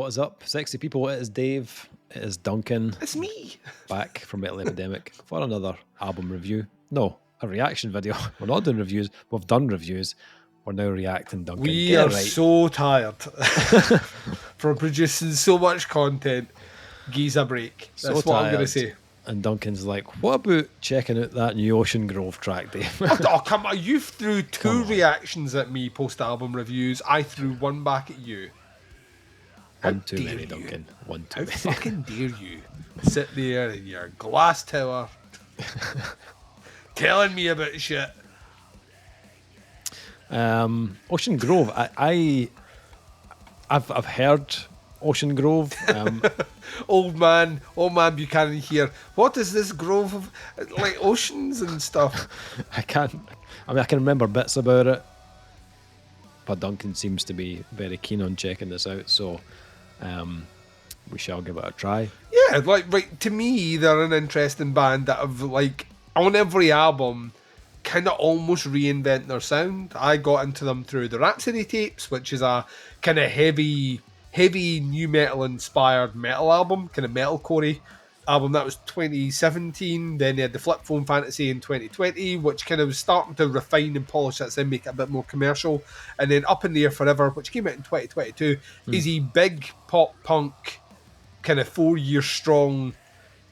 What is up, sexy people? It is Dave. It is Duncan. It's me. Back from Metal Epidemic for another album review. No, a reaction video. We're not doing reviews. We've done reviews. We're now reacting, Duncan. We Get are it right. so tired from producing so much content. Geez a break. That's what I'm going to say. And Duncan's like, what about checking out that new Ocean Grove track, Dave? Oh, come on. You threw two reactions at me post-album reviews. I threw one back at you. One too many, Duncan. One too many. How fucking dare you sit there in your glass tower telling me about shit. Ocean Grove. I've heard Ocean Grove. Old man Buchanan here. What is this grove of like oceans and stuff? I can remember bits about it, but Duncan seems to be very keen on checking this out, so we shall give it a try. Yeah, like to me, they're an interesting band that have like on every album kind of almost reinvent their sound. I got into them through the Rhapsody tapes, which is a kind of heavy nu metal inspired metal album, kind of metalcore album. That was 2017. Then they had the Flip Phone Fantasy in 2020, which kind of was starting to refine and polish that sound, make it a bit more commercial. And then Up in the Air Forever, which came out in 2022, is a big pop punk kind of 4 year strong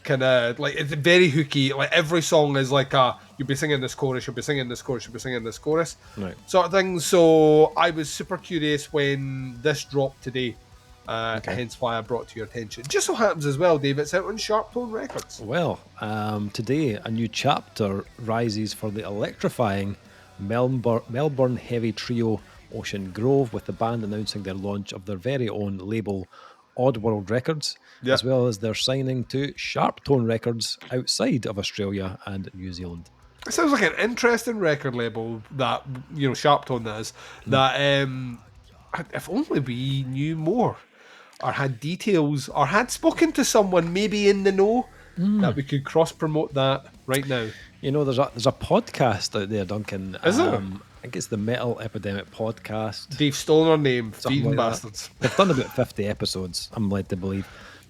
kind of like, it's very hooky. Like every song is like you'll be singing this chorus, you'll be singing this chorus, you'll be singing this chorus, right, sort of thing. So I was super curious when this dropped today. Hence why I brought it to your attention. Just so happens as well, Dave, it's out on Sharptone Records. Well, today a new chapter rises for the electrifying Melbourne heavy trio Ocean Grove, with the band announcing their launch of their very own label Oddworld Records, as well as their signing to Sharptone Records outside of Australia and New Zealand. It sounds like an interesting record label that, you know, Sharptone is. That if only we knew more, or had details, or had spoken to someone maybe in the know, that we could cross promote that right now. You know, there's a podcast out there, Duncan. Is there? I think it's the Metal Epidemic podcast. They've stolen our name, thieving like bastards. They've done about 50 episodes, I'm led to believe.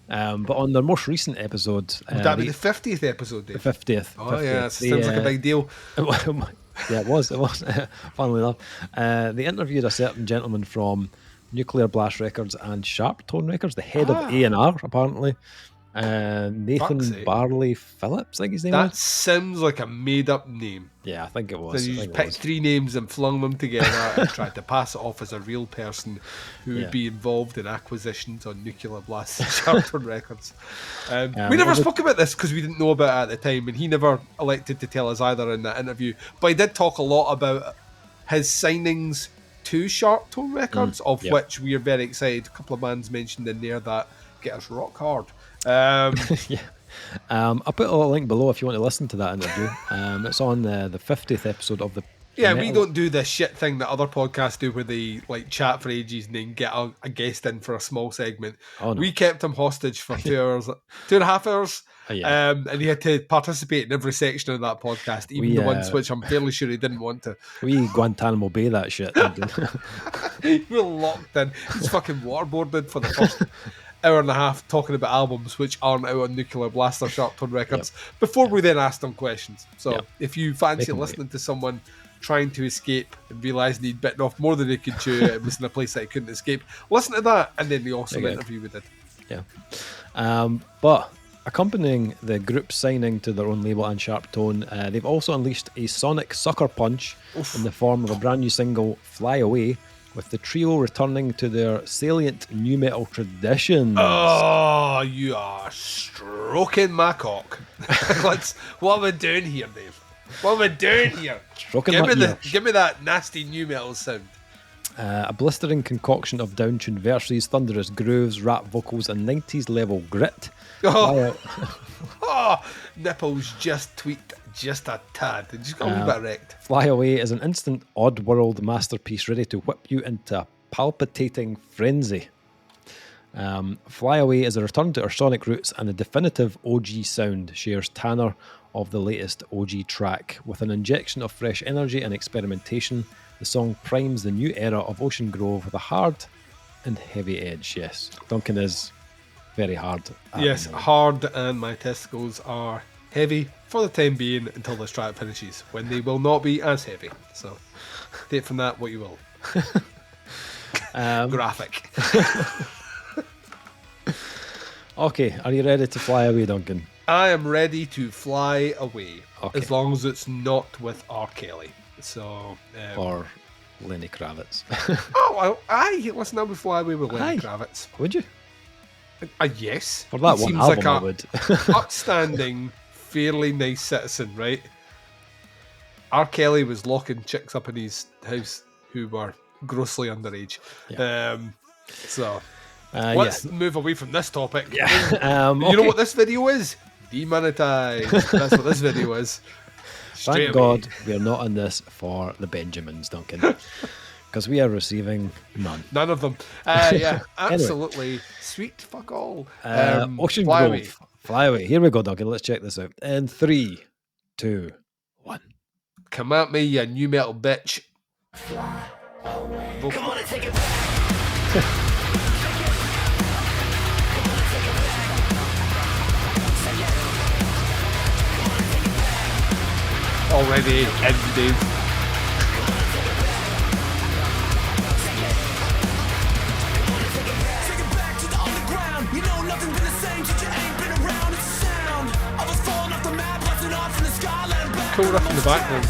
But on their most recent episode... Would that be the 50th episode, Dave? The 50th. Oh, 50th. yeah, that sounds like a big deal. Yeah, it was. Funnily enough. They interviewed a certain gentleman from Nuclear Blast Records and Sharptone Records, the head of A&R, apparently. Nathan Barley Phillips, I think his name was. That sounds like a made-up name. Yeah, I think it was. So you just picked three names and flung them together and tried to pass it off as a real person who would be involved in acquisitions on Nuclear Blast and Sharptone Records. We never spoke about this because we didn't know about it at the time, and he never elected to tell us either in that interview. But he did talk a lot about his signings to Sharptone Records, of which we are very excited. A couple of bands mentioned in there that get us rock hard. I'll put a link below if you want to listen to that interview. It's on the 50th episode of the... Yeah, we don't do this shit thing that other podcasts do where they like chat for ages and then get a guest in for a small segment. Oh, no. We kept him hostage for 2.5 hours. And he had to participate in every section of that podcast, even the ones which I'm fairly sure he didn't want to. We Guantanamo Bay that shit. We're locked in. He's fucking waterboarded for the first hour and a half talking about albums which aren't out on Nuclear Blast or Sharptone Records before we then ask them questions. So if you fancy listening to someone trying to escape and realising he'd bitten off more than he could chew, it was in a place that he couldn't escape, listen to that and then the awesome interview we did. But accompanying the group signing to their own label and Sharptone, they've also unleashed a sonic sucker punch in the form of a brand new single, Fly Away, with the trio returning to their salient nu metal traditions. Oh, you are stroking my cock. What am I doing here, Dave? What am I doing here? Give me that nasty nu metal sound. A blistering concoction of downtuned verses, thunderous grooves, rap vocals, and 90s level grit. Nipples just tweaked just a tad. They just got a wee bit wrecked. Fly Away is an instant Oddworld masterpiece ready to whip you into a palpitating frenzy. Fly Away is a return to our sonic roots, and the definitive OG sound shares Tanner of the latest OG track. With an injection of fresh energy and experimentation, the song primes the new era of Ocean Grove with a hard And heavy edge, yes. Duncan is very hard. at Yes, the moment. hard, and my testicles are heavy for the time being until the strap finishes, when they will not be as heavy. So, take from that what you will. Graphic. Okay, are you ready to fly away, Duncan? I am ready to fly away, Okay. as long as it's not with R. Kelly. So, Or Lenny Kravitz? listen, I would fly away with Lenny Aye. Kravitz. Would you? Yes. For that He one seems album, like I a would. upstanding, fairly nice citizen, right? R. Kelly was locking chicks up in his house who were grossly underage. So let's move away from this topic. Yeah. You know what this video is? Demonetized. That's what this video is. Thank God we're not in this for the Benjamins, Duncan. Because we are receiving none. None of them. Yeah, absolutely. Anyway. Sweet fuck all. Ocean fly Grove. away. Fly away. Here we go, Duncan. Let's check this out. In 3, 2, 1. Come at me, you new metal bitch. Come on and take it back. Already ended. Cool up in the background.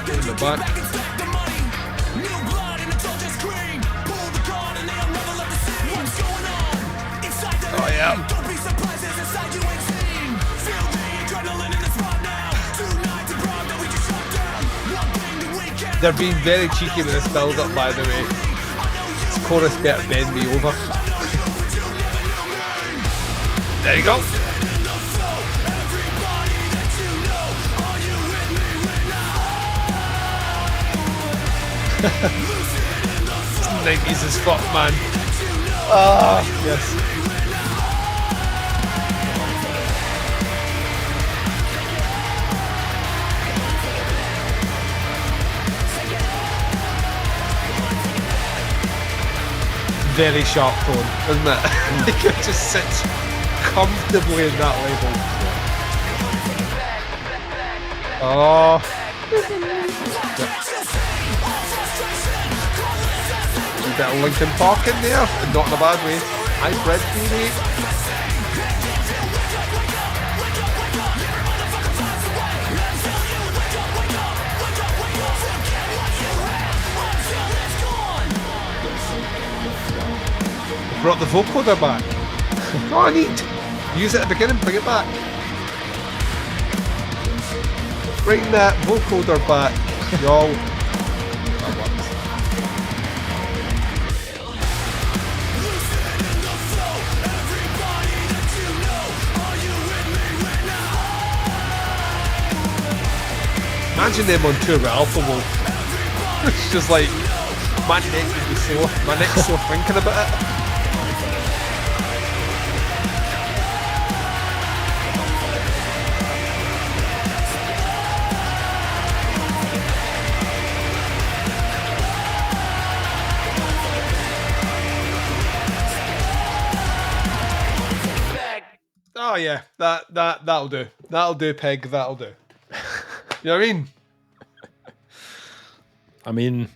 In the back. Oh yeah. They're being very cheeky with this build up, by the way. This chorus better bend me over. There you go. '90s as fuck, man. Ah, yes. Very sharp tone, isn't it? It just sits comfortably in that label. Oh. A bit of Linkin Park in there, and not in a bad way. Hi, Fred, baby. Brought the vocoder back. Oh, neat. Use it at the beginning, bring it back. Bring that vocoder back, y'all. That works. Imagine them on tour with Alpha Wolf. It's just like, my neck would be sore. My neck's sore thinking about it. Oh yeah, that'll do. That'll do, Peg. That'll do. You know what I mean? I mean,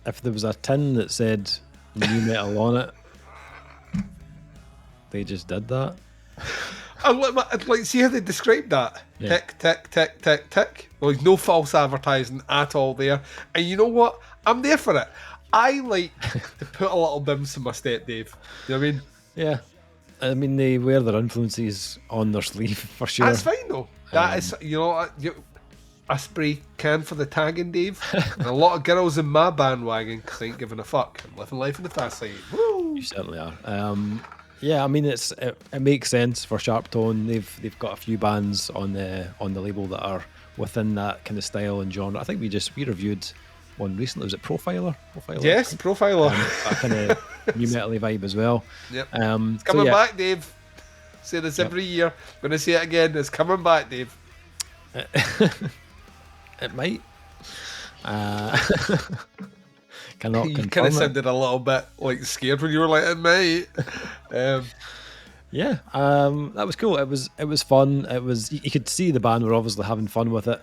if there was a tin that said new metal on it, they just did that. Like, see how they described that? Yeah. Tick, tick, tick, tick, tick. Well, there's no false advertising at all there. And you know what? I'm there for it. I like to put a little bims in my step, Dave. You know what I mean? Yeah. I mean, they wear their influences on their sleeve for sure. That's fine though. That is, you know, a spray can for the tagging, Dave. And a lot of girls in my bandwagon because I ain't giving a fuck. I'm living life in the fast lane. Woo! You certainly are. Yeah, I mean, it makes sense for Sharptone. They've got a few bands on the label that are within that kind of style and genre. I think we reviewed one recently. Was it Profiler? Yes, Profiler. That kind of new metal vibe as well. Yep. It's It's coming back, Dave. Say this every year. I'm going to say it again. It's coming back, Dave. It might. Cannot You kind confirm of it. sounded a little bit like scared when you were like, mate. Yeah, that was cool. It was fun. It was, you could see the band were obviously having fun with it.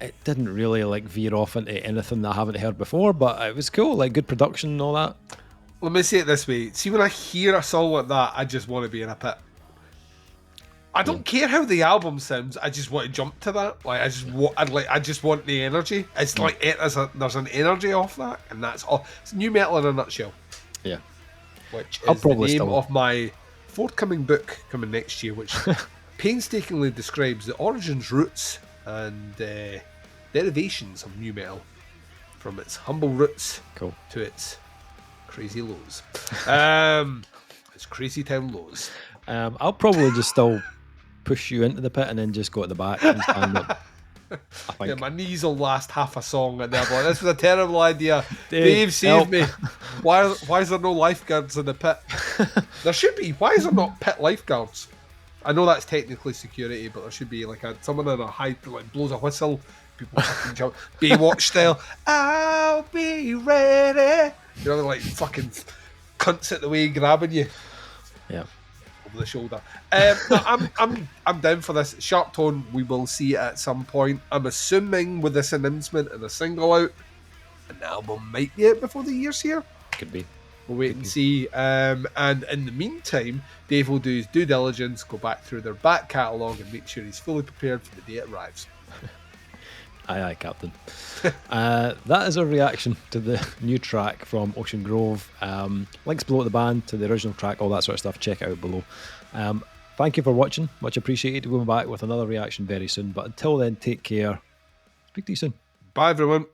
It didn't really like veer off into anything that I haven't heard before, but it was cool. Like good production and all that. Let me say it this way. See, when I hear a song like that, I just want to be in a pit. I don't care how the album sounds. I just want to jump to that. Like I just want the energy. It's like there's an energy off that, and that's all. It's new metal in a nutshell. Yeah, Which I'll is the probably name still- of my forthcoming book coming next year, which painstakingly describes the origins, roots, and derivations of new metal, from its humble roots cool. to its crazy lows. It's crazy town lows. I'll probably just still push you into the pit and then just go at the back and stand up. I think. Yeah, my knees will last half a song, and they're like, "This was a terrible idea." Dave, Dave, save help. me! Why is there no lifeguards in the pit? There should be. Why is there not pit lifeguards? I know that's technically security, but there should be like someone in a high like blows a whistle. People fucking jump Baywatch style. I'll be ready. You know, they're like fucking cunts at the way grabbing you Yeah. over the shoulder. No, I'm down for this. Sharptone, we will see at some point. I'm assuming with this announcement and a single out, an album might be out before the year's here. Could be. We'll wait and see. And in the meantime, Dave will do his due diligence, go back through their back catalogue and make sure he's fully prepared for the day it arrives. Aye, Captain. That is our reaction to the new track from Ocean Grove. Links below at the band to the original track, all that sort of stuff. Check it out below. Thank you for watching. Much appreciated. We'll be back with another reaction very soon. But until then, take care. Speak to you soon. Bye, everyone.